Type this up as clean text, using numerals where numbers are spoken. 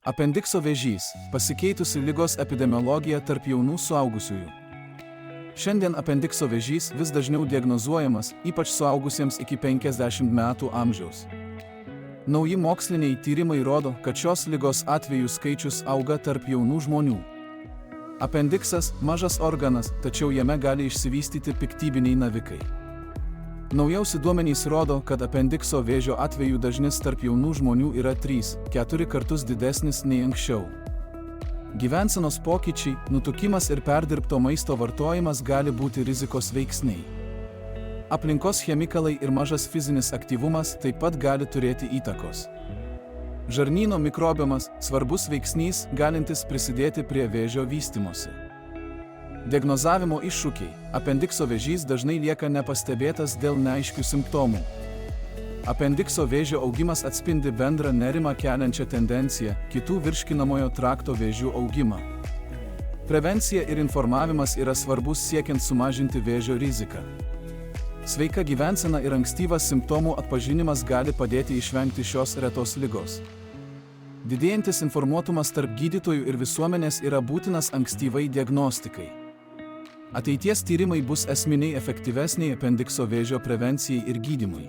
Apendikso vėžys – pasikeitusi ligos epidemiologija tarp jaunų suaugusiųjų. Šiandien apendikso vėžys vis dažniau diagnozuojamas, ypač suaugusiems iki 50 metų amžiaus. Nauji moksliniai tyrimai rodo, kad šios ligos atvejų skaičius auga tarp jaunų žmonių. Apendiksas – mažas organas, tačiau jame gali išsivystyti piktybiniai navikai. Naujausi duomenys rodo, kad apendikso vėžio atvejų dažnis tarp jaunų žmonių yra 3–4 kartus didesnis nei anksčiau. Gyvensenos pokyčiai, nutukimas ir perdirbto maisto vartojimas gali būti rizikos veiksniai. Aplinkos chemikalai ir mažas fizinis aktyvumas taip pat gali turėti įtakos. Žarnyno mikrobiomas – svarbus veiksnys, galintis prisidėti prie vėžio vystymosi. Diagnozavimo iššūkiai – apendikso vėžys dažnai lieka nepastebėtas dėl neaiškių simptomų. Apendikso vėžio augimas atspindi bendrą nerimą keliančią tendenciją – kitų virškinamojo trakto vėžių augimą. Prevencija ir informavimas yra svarbus siekiant sumažinti vėžio riziką. Sveika gyvensena ir ankstyvas simptomų atpažinimas gali padėti išvengti šios retos ligos. Didėjantis informuotumas tarp gydytojų ir visuomenės yra būtinas ankstyvai diagnostikai. Ateities tyrimai bus esminiai efektyvesniai apendikso vėžio prevencijai ir gydymui.